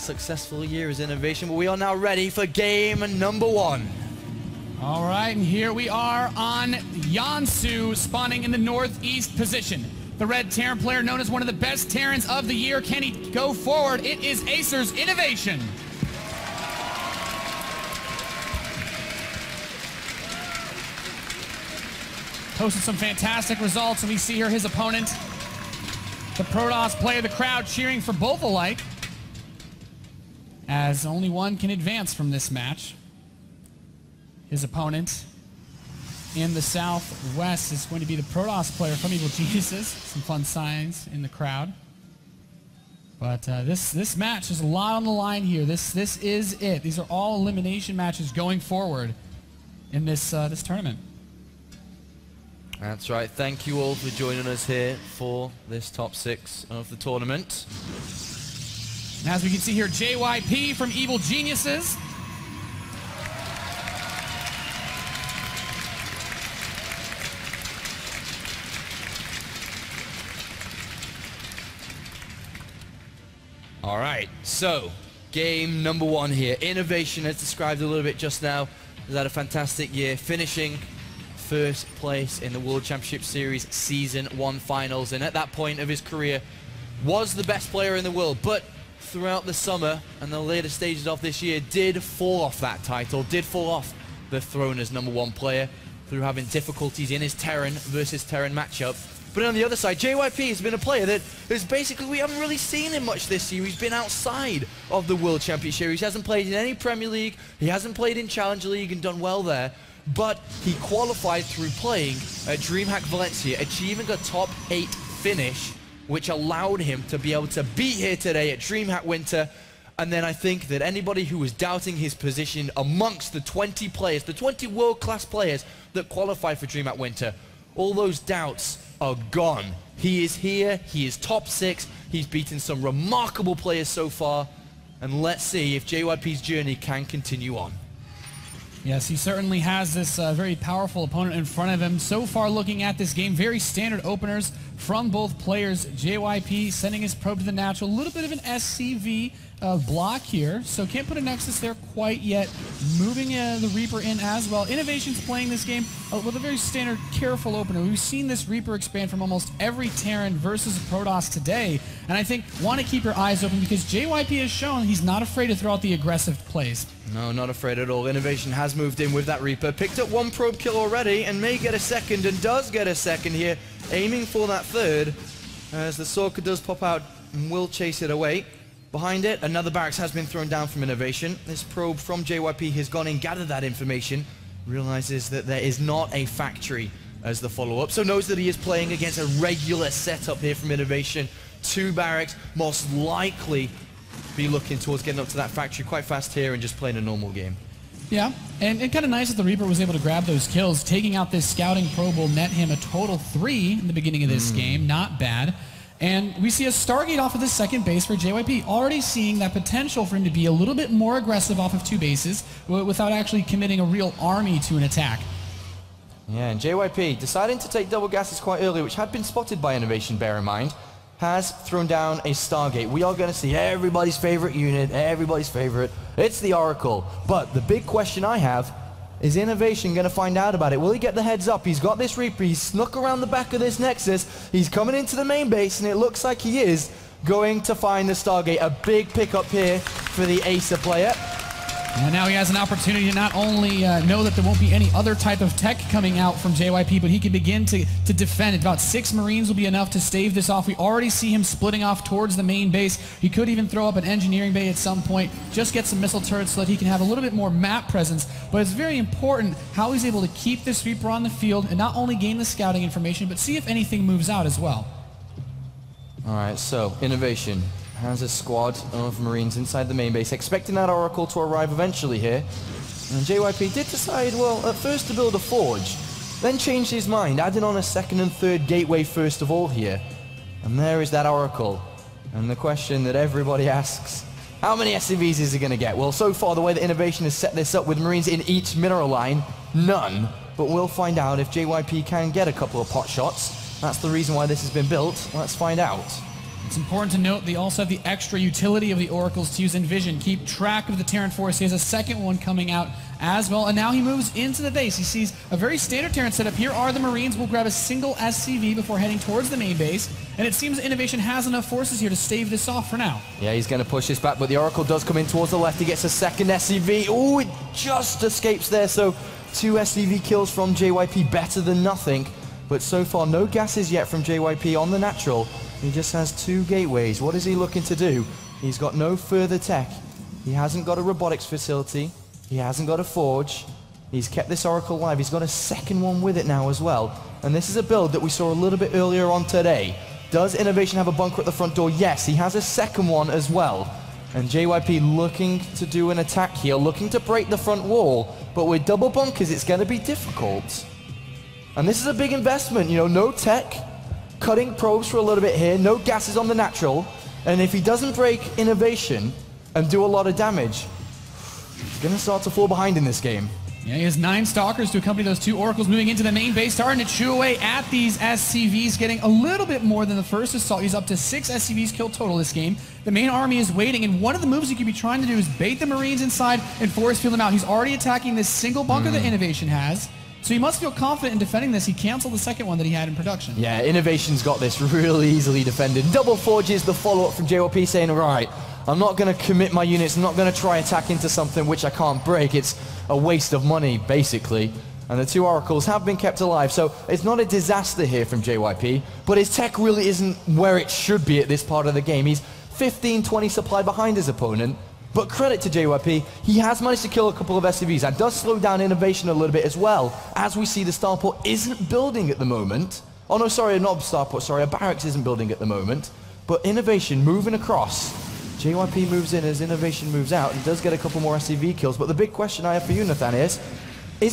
successful year as Innovation, but we are now ready for game number 1. All right, and here we are on Yansu, spawning in the northeast position. The red Terran player, known as one of the best Terrans of the year. Can he go forward? It is Acer's Innovation. Posted some fantastic results, and we see here his opponent, the Protoss player, the crowd cheering for both alike, as only one can advance from this match. His opponent in the southwest is going to be the Protoss player from Evil Geniuses. Some fun signs in the crowd. But this match is a lot on the line here. This is it. These are all elimination matches going forward in this this tournament. That's right. Thank you all for joining us here for this top 6 of the tournament. And as we can see here, JYP from Evil Geniuses. All right, so game number 1 here. Innovation, as described a little bit just now, has had a fantastic year, finishing first place in the World Championship Series Season 1 finals, and at that point of his career was the best player in the world, but throughout the summer and the later stages of this year did fall off that title, did fall off the throne as #1 player through having difficulties in his Terran versus Terran matchup. But on the other side, JYP has been a player that is basically, we haven't really seen him much this year. He's been outside of the World Championship Series. He hasn't played in any Premier League. He hasn't played in Challenger League and done well there. But he qualified through playing at DreamHack Valencia, achieving a top 8 finish, which allowed him to be able to be here today at DreamHack Winter. And then I think that anybody who was doubting his position amongst the 20 players, the 20 world-class players that qualified for DreamHack Winter, all those doubts are gone. He is here, he is top 6, he's beaten some remarkable players so far, and let's see if JYP's journey can continue on. Yes, he certainly has this very powerful opponent in front of him. So far, looking at this game, very standard openers from both players. JYP sending his probe to the natural, a little bit of an SCV block here, so can't put a Nexus there quite yet. Moving the Reaper in as well. Innovation's playing this game with a very standard, careful opener. We've seen this Reaper expand from almost every Terran versus Protoss today, and I think want to keep your eyes open because JYP has shown he's not afraid to throw out the aggressive plays. No, not afraid at all. Innovation has moved in with that Reaper, picked up 1 probe kill already, and may get a second, and does get a second here, aiming for that 3rd, as the Sorka does pop out and will chase it away. Behind it, another barracks has been thrown down from Innovation. This probe from JYP has gone and gathered that information, realizes that there is not a factory as the follow-up, so knows that he is playing against a regular setup here from Innovation. 2 barracks, most likely be looking towards getting up to that factory quite fast here and just playing a normal game. Yeah, and kind of nice that the Reaper was able to grab those kills. Taking out this scouting probe will net him a total 3 in the beginning of this game. Not bad. And we see a Stargate off of the 2nd base for JYP, already seeing that potential for him to be a little bit more aggressive off of 2 bases without actually committing a real army to an attack. Yeah, and JYP deciding to take double gases quite early, which had been spotted by Innovation, bear in mind, has thrown down a Stargate. We are going to see everybody's favorite unit, everybody's favorite. It's the Oracle. But the big question I have, is Innovation going to find out about it? Will he get the heads up? He's got this Reaper, he's snuck around the back of this Nexus, he's coming into the main base, and it looks like he is going to find the Stargate. A big pickup here for the Acer player. And now he has an opportunity to not only know that there won't be any other type of tech coming out from JYP, but he can begin to defend. About 6 Marines will be enough to stave this off. We already see him splitting off towards the main base. He could even throw up an engineering bay at some point, just get some missile turrets so that he can have a little bit more map presence. But it's very important how he's able to keep this Reaper on the field and not only gain the scouting information, but see if anything moves out as well. All right, so Innovation has a squad of Marines inside the main base, expecting that Oracle to arrive eventually here. And JYP did decide, well, at first to build a forge, then changed his mind, adding on a 2nd and 3rd gateway first of all here. And there is that Oracle. And the question that everybody asks, how many SCVs is he going to get? Well, so far, the way that Innovation has set this up with Marines in each mineral line, none. But we'll find out if JYP can get a couple of pot shots. That's the reason why this has been built. Let's find out. It's important to note they also have the extra utility of the Oracles to use Envision, keep track of the Terran force. He has a second one coming out as well, and now he moves into the base. He sees a very standard Terran setup. Here are the Marines. We'll grab a single SCV before heading towards the main base, and it seems Innovation has enough forces here to stave this off for now. Yeah, he's going to push this back, but the Oracle does come in towards the left. He gets a second SCV. Oh, it just escapes there, so 2 SCV kills from JYP, better than nothing. But so far, no gases yet from JYP on the natural. He just has 2 gateways. What is he looking to do? He's got no further tech. He hasn't got a robotics facility. He hasn't got a forge. He's kept this Oracle alive. He's got a second one with it now as well. And this is a build that we saw a little bit earlier on today. Does Innovation have a bunker at the front door? Yes, he has a second one as well. And JYP looking to do an attack here, looking to break the front wall. But with double bunkers, it's going to be difficult. And this is a big investment, you know, no tech, cutting probes for a little bit here, no gases on the natural, and if he doesn't break Innovation and do a lot of damage, he's going to start to fall behind in this game. Yeah, he has 9 Stalkers to accompany those 2 Oracles moving into the main base, starting to chew away at these SCVs, getting a little bit more than the first assault. He's up to 6 SCVs killed total this game. The main army is waiting, and one of the moves he could be trying to do is bait the Marines inside and force field them out. He's already attacking this single bunker that Innovation has. So he must feel confident in defending this. He canceled the second one that he had in production. Yeah, Innovation's got this really easily defended. Double forges the follow-up from JYP saying, right, I'm not going to commit my units. I'm not going to try attack into something which I can't break. It's a waste of money, basically. And the 2 Oracles have been kept alive. So it's not a disaster here from JYP, but his tech really isn't where it should be at this part of the game. He's 15, 20 supply behind his opponent. But credit to JYP, he has managed to kill a couple of SCVs. That does slow down Innovation a little bit as well, as we see the starport isn't building at the moment. Oh no, sorry, not starport, sorry, a barracks isn't building at the moment. But Innovation moving across. JYP moves in as Innovation moves out and does get a couple more SCV kills. But the big question I have for you, Nathan, is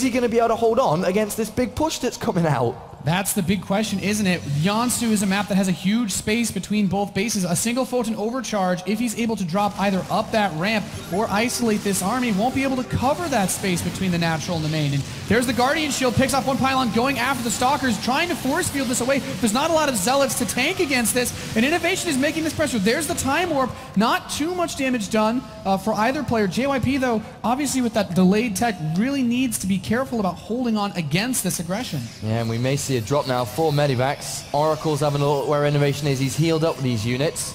he going to be able to hold on against this big push that's coming out? That's the big question, isn't it? Yansu is a map that has a huge space between both bases. A single photon overcharge, if he's able to drop either up that ramp or isolate this army, won't be able to cover that space between the natural and the main. And there's the Guardian Shield, picks off one pylon, going after the Stalkers, trying to force field this away. There's not a lot of Zealots to tank against this, and Innovation is making this pressure. There's the Time Warp. Not too much damage done for either player. JYP, though, obviously with that delayed tech, really needs to be careful about holding on against this aggression. Yeah, and we may see a drop now for Medivacs. Oracle's having a look where Innovation is. He's healed up these units.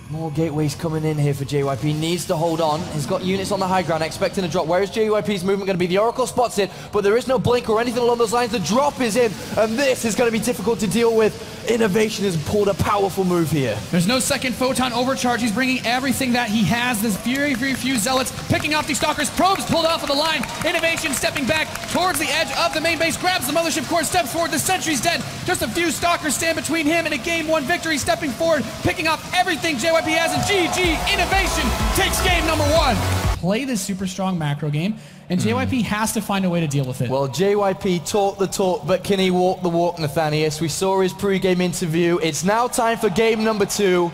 More gateways coming in here for JYP. Needs to hold on. He's got units on the high ground, expecting a drop. Where is JYP's movement going to be? The Oracle spots it, but there is no blink or anything along those lines. The drop is in, and this is going to be difficult to deal with. Innovation has pulled a powerful move here. There's no second photon overcharge. He's bringing everything that he has. There's very, very few Zealots picking off these Stalkers. Probes pulled off of the line. Innovation stepping back towards the edge of the main base. Grabs the Mothership Core, steps forward. The Sentry's dead. Just a few Stalkers stand between him and a Game 1 victory. Stepping forward, picking off everything JYP has. And GG Innovation takes game number 1. Play this super strong macro game, and JYP has to find a way to deal with it. Well, JYP talked the talk, but can he walk the walk, Nathanius? We saw his pre-game interview. It's now time for game number 2.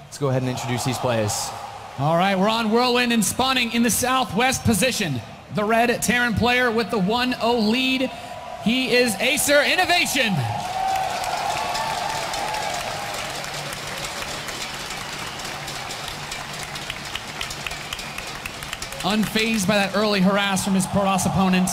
Let's go ahead and introduce these players. All right, we're on Whirlwind and spawning in the southwest position. The red Terran player with the 1-0 lead. He is Acer Innovation. Unfazed by that early harass from his Protoss opponent,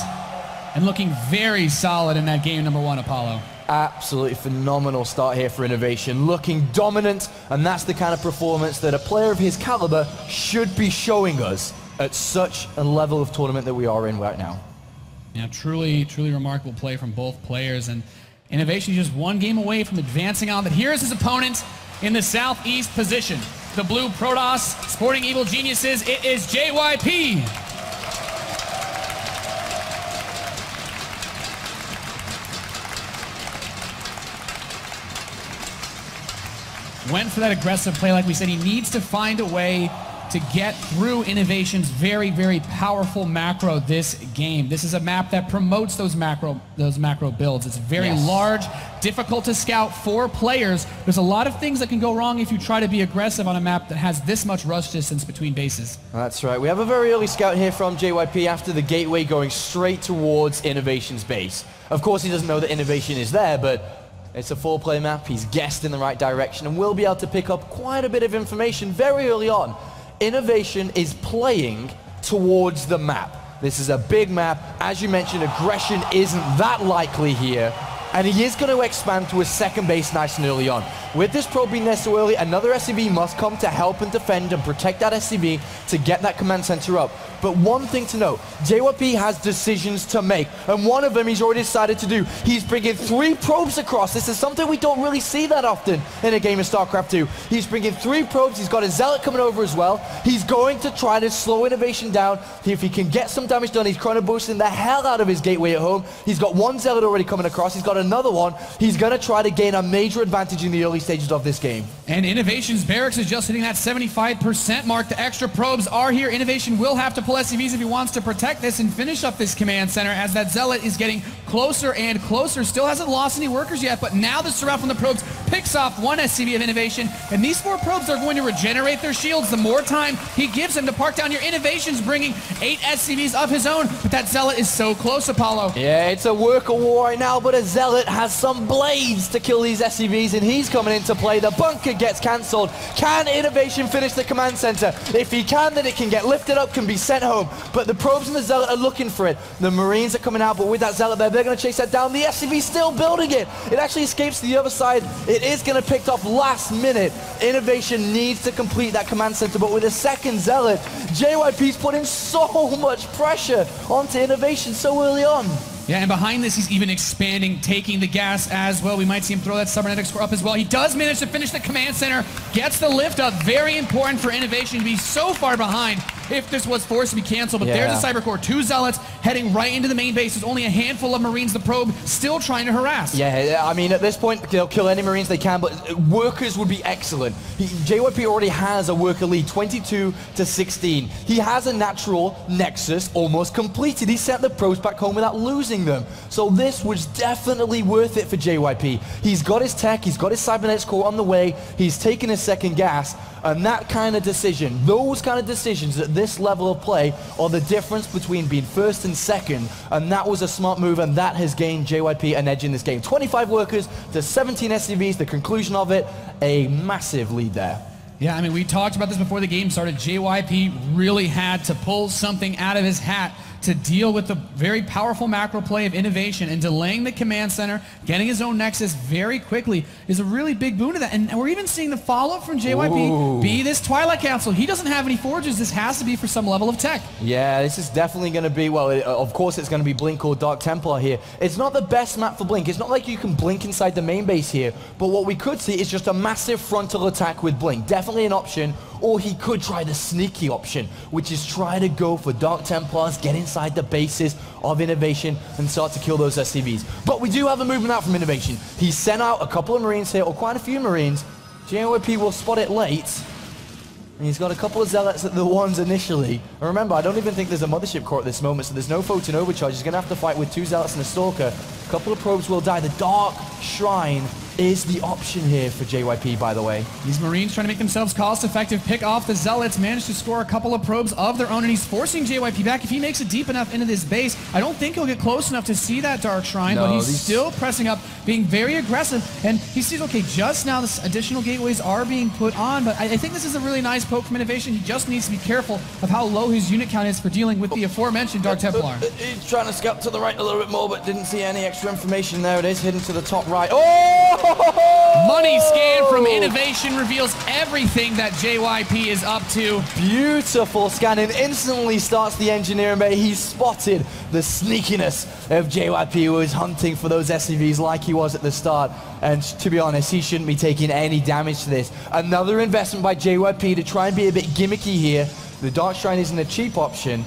and looking very solid in that game number 1, Apollo. Absolutely phenomenal start here for Innovation. Looking dominant, and that's the kind of performance that a player of his caliber should be showing us at such a level of tournament that we are in right now. Yeah, truly, truly remarkable play from both players, and Innovation is just one game away from advancing on. But here's his opponent in the southeast position. The blue Protoss, sporting evil geniuses, it is JYP. Went for that aggressive play, like we said. He needs to find a way to get through Innovation's very, very powerful macro this game. This is a map that promotes those macro builds. It's very large, difficult to scout for players. There's a lot of things that can go wrong if you try to be aggressive on a map that has this much rush distance between bases. That's right. We have a very early scout here from JYP after the gateway going straight towards Innovation's base. Of course, he doesn't know that Innovation is there, but It's a 4-player map. He's guessed in the right direction and will be able to pick up quite a bit of information very early on. Innovation is playing towards the map. This is a big map. As you mentioned, aggression isn't that likely here. And he is going to expand to a second base nice and early on. With this probe being there so early, another SCV must come to help and defend and protect that SCV to get that command center up. But one thing to note, JYP has decisions to make, and one of them he's already decided to do. He's bringing 3 probes across. This is something we don't really see that often in a game of StarCraft 2. He's bringing 3 probes. He's got a Zealot coming over as well. He's going to try to slow Innovation down. If he can get some damage done, he's chrono boosting the hell out of his gateway at home. He's got 1 Zealot already coming across. He's got another one. He's going to try to gain a major advantage in the early stages of this game. And Innovation's barracks is just hitting that 75% mark. The extra probes are here. Innovation will have to pull SCVs if he wants to protect this and finish up this command center, as that Zealot is getting closer and closer. Still hasn't lost any workers yet, but now the surround from the probes picks off 1 SCV of Innovation, and these 4 probes are going to regenerate their shields the more time he gives them to park down here. Innovation's bringing 8 SCVs of his own, but that Zealot is so close, Apollo. Yeah, it's a worker war right now, but a Zealot has some blades to kill these SCVs, and he's coming into play. The bunker gets cancelled. Can Innovation finish the command center? If he can, then it can get lifted up, can be sent home. But the probes and the Zealot are looking for it. The Marines are coming out, but with that Zealot there, they're going to chase that down. The SCV's still building it. It actually escapes to the other side. It is going to pick off last minute. Innovation needs to complete that command center, but with a second Zealot, JYP's putting so much pressure onto Innovation so early on. Yeah, and behind this, he's even expanding, taking the gas as well. We might see him throw that cybernetic score up as well. He does manage to finish the command center, gets the lift up. Very important for Innovation to be so far behind if this was forced to be canceled. But there's a cyber core, 2 Zealots heading right into the main base. There's only a handful of Marines, the probe still trying to harass. Yeah, I mean, at this point, they'll kill any Marines they can, but workers would be excellent. JYP already has a worker lead, 22 to 16. He has a natural nexus almost completed. He sent the probes back home without losing them. So this was definitely worth it for JYP. He's got his tech, he's got his cybernetics core on the way, he's taken his second gas, and that kind of decision, those kind of decisions at this level of play are the difference between being first and second, and that was a smart move, and that has gained JYP an edge in this game. 25 workers to 17 SCVs, the conclusion of it, a massive lead there. Yeah, I mean, we talked about this before the game started. JYP really had to pull something out of his hat to deal with the very powerful macro play of Innovation, and delaying the command center, getting his own nexus very quickly is a really big boon to that. And we're even seeing the follow-up from JYP be this Twilight Capsule. He doesn't have any forges. This has to be for some level of tech. Yeah, this is definitely going to be, well, of course it's going to be Blink or Dark Templar here. It's not the best map for Blink. It's not like you can Blink inside the main base here, but what we could see is just a massive frontal attack with Blink. Definitely an option. Or he could try the sneaky option, which is try to go for Dark Templars, get inside the bases of Innovation, and start to kill those SCVs. But we do have a movement out from Innovation. He sent out a couple of Marines here, or quite a few Marines. JYP will spot it late. And he's got a couple of Zealots at the ones initially. And remember, I don't even think there's a Mothership core at this moment, so there's no Photon Overcharge. He's going to have to fight with 2 Zealots and a Stalker. A couple of probes will die. The Dark Shrine is the option here for JYP, by the way. These Marines trying to make themselves cost-effective, pick off the Zealots, manage to score a couple of probes of their own, and he's forcing JYP back. If he makes it deep enough into this base, I don't think he'll get close enough to see that Dark Shrine, but he's still pressing up, being very aggressive, and he sees, okay, just now this additional gateways are being put on, but I think this is a really nice poke from Innovation. He just needs to be careful of how low his unit count is for dealing with the aforementioned Dark Templar. He's trying to scout to the right a little bit more, but didn't see any extra information. There it is, hidden to the top right. Oh! Money scan from Innovation reveals everything that JYP is up to. Beautiful scan, and instantly starts the engineering bay. He's spotted the sneakiness of JYP, who is hunting for those SCVs like he was at the start. And to be honest, he shouldn't be taking any damage to this. Another investment by JYP to try and be a bit gimmicky here. The Dark Shrine isn't a cheap option,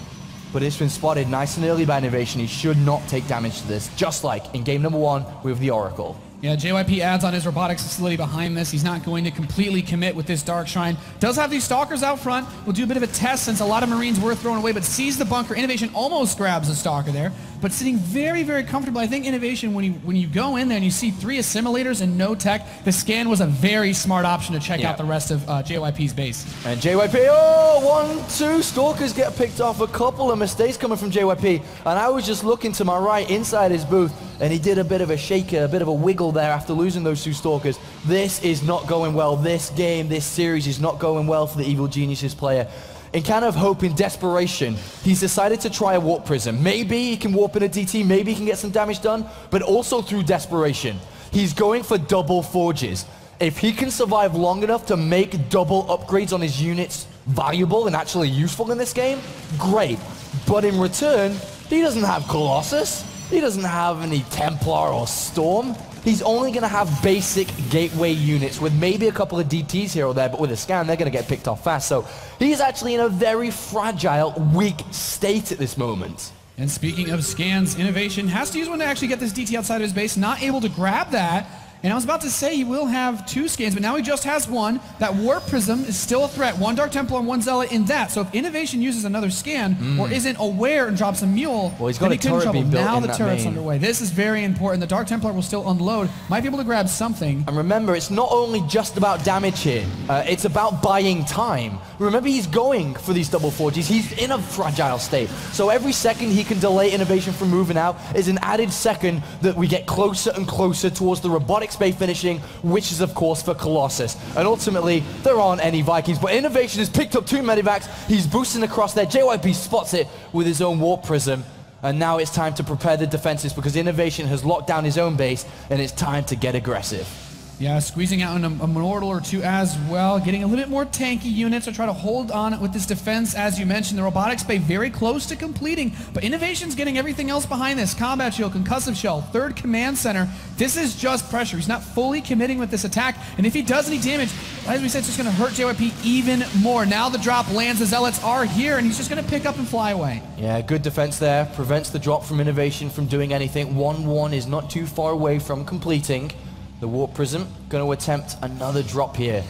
but it's been spotted nice and early by Innovation. He should not take damage to this, just like in game number 1 with the Oracle. Yeah, JYP adds on his robotics facility behind this. He's not going to completely commit with this Dark Shrine. Does have these Stalkers out front. We'll do a bit of a test since a lot of Marines were thrown away, but sees the bunker. Innovation almost grabs the Stalker there. but sitting very, very comfortable. I think Innovation, when you go in there and you see 3 assimilators and no tech, the scan was a very smart option to check out the rest of JYP's base. And JYP, oh, 1, 2 Stalkers get picked off. A couple of mistakes coming from JYP. And I was just looking to my right inside his booth, and he did a bit of a shaker, a bit of a wiggle there after losing those 2 Stalkers. This is not going well. This game, this series is not going well for the Evil Geniuses player. In kind of hope, in desperation, he's decided to try a warp prism. Maybe he can warp in a DT, maybe he can get some damage done, but also through desperation, he's going for double forges. If he can survive long enough to make double upgrades on his units valuable and actually useful in this game, great. But in return, he doesn't have Colossus, he doesn't have any Templar or Storm. He's only going to have basic gateway units with maybe a couple of DTs here or there, but with a scan, they're going to get picked off fast. So he's actually in a very fragile, weak state at this moment. And speaking of scans, Innovation has to use one to actually get this DT outside of his base, not able to grab that. And I was about to say he will have 2 scans, but now he just has 1. That Warp Prism is still a threat. 1 Dark Templar and 1 Zealot in that. So if Innovation uses another scan or isn't aware and drops a Mule, well, he's got a turret being built now in the that turret's main. underway. This is very important. The Dark Templar will still unload. Might be able to grab something. And remember, it's not only just about damage here. It's about buying time. Remember, he's going for these double forges. He's in a fragile state. So every second he can delay Innovation from moving out is an added second that we get closer and closer towards the robotic space finishing, which is, of course, for Colossus. And ultimately, there aren't any Vikings, but Innovation has picked up 2 medivacs. He's boosting across there. JYP spots it with his own Warp Prism. And now it's time to prepare the defenses because Innovation has locked down his own base, and it's time to get aggressive. Yeah, squeezing out a Mortal or 2 as well, getting a little bit more tanky units to try to hold on with this defense. As you mentioned, the Robotics Bay very close to completing, but Innovation's getting everything else behind this. Combat Shield, Concussive Shell, 3rd Command Center. This is just pressure. He's not fully committing with this attack, and if he does any damage, as we said, it's just going to hurt JYP even more. Now the drop lands, the Zealots are here, and he's just going to pick up and fly away. Yeah, good defense there. Prevents the drop from Innovation from doing anything. 1-1 is not too far away from completing. The Warp Prism going to attempt another drop here.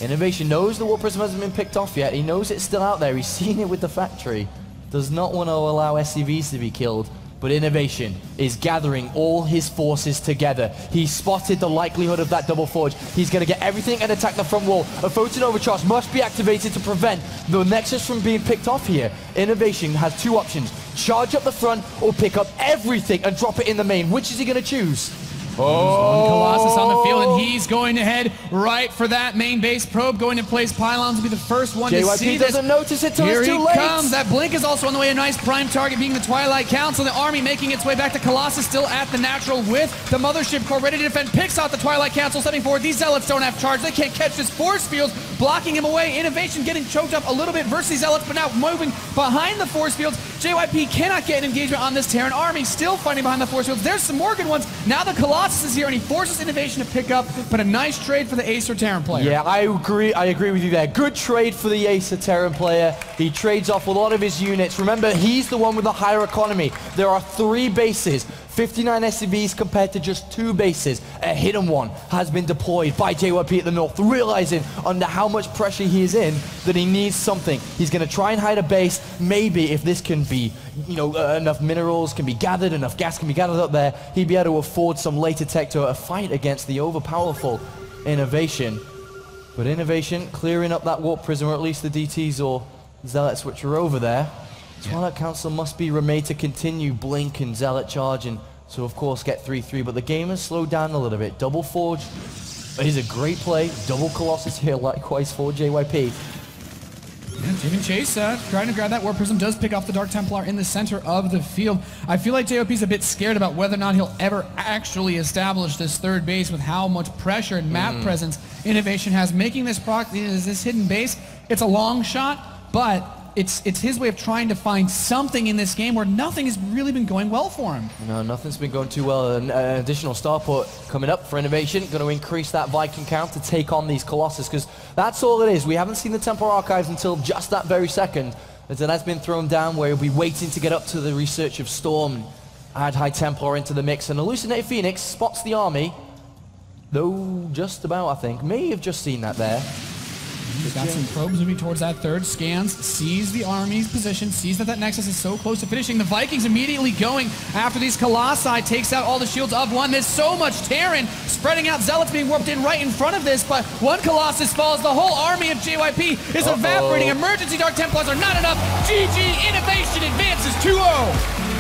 Innovation knows the Warp Prism hasn't been picked off yet. He knows it's still out there. He's seen it with the factory. Does not want to allow SCVs to be killed. But Innovation is gathering all his forces together. He spotted the likelihood of that double forge. He's going to get everything and attack the front wall. A Photon Overcharge must be activated to prevent the Nexus from being picked off here. Innovation has 2 options. Charge up the front or pick up everything and drop it in the main. Which is he going to choose? Oh, Colossus on the field, and he's going to head right for that main base. Probe going to place pylons will be the first one to see JYP this. doesn't notice it till Here it's too he late. comes. That blink is also on the way. A nice prime target being the Twilight Council. The army making its way back to Colossus, still at the natural with the Mothership Core ready to defend. Picks out the Twilight Council, stepping forward. These Zealots don't have charge. They can't catch this force field, blocking him away. Innovation getting choked up a little bit versus these Zealots, but now moving behind the force fields. JYP cannot get an engagement on this Terran army, still fighting behind the force fields. There's some more good ones. Now the Colossus is here, and he forces Innovation to pick up, but a nice trade for the Acer Terran player. Yeah, I agree with you there. Good trade for the Acer Terran player. He trades off a lot of his units. Remember, he's the one with the higher economy. There are 3 bases. 59 SCVs compared to just 2 bases. A hidden one has been deployed by JYP at the north, realizing under how much pressure he is in that he needs something. He's going to try and hide a base. Maybe if this can be, enough minerals can be gathered, enough gas can be gathered up there, he'd be able to afford some later tech to fight against the overpowerful Innovation. But Innovation clearing up that Warp Prism, or at least the DTs or Zealots which are over there. Twilight Council must be remade to continue Blink and Zealot Charge and so of course get 3-3, but the game has slowed down a little bit. Double Forge is a great play. Double Colossus here likewise for JYP. Yeah, Team Chase trying to grab that Warp Prism, does pick off the Dark Templar in the center of the field. I feel like JYP's a bit scared about whether or not he'll ever actually establish this 3rd base with how much pressure and map presence Innovation has. Making this this hidden base, it's a long shot, but it's his way of trying to find something in this game where nothing has really been going well for him. No, nothing's been going too well. An additional starport coming up for Innovation, going to increase that Viking count to take on these Colossus, because that's all it is. We haven't seen the Temple Archives until just that very second, as it has been thrown down, where he'll be waiting to get up to the research of Storm and add High Templar into the mix. And Hallucinated Phoenix spots the army, though just about, I think. May have just seen that there. He's got some probes moving towards that third. Scans, sees the army's position, sees that that Nexus is so close to finishing. The Vikings immediately going after these Colossi, takes out all the shields of one. There's so much Terran spreading out. Zealots being warped in right in front of this, but one Colossus falls. The whole army of JYP is evaporating. Emergency Dark Templars are not enough. GG, Innovation advances 2-0.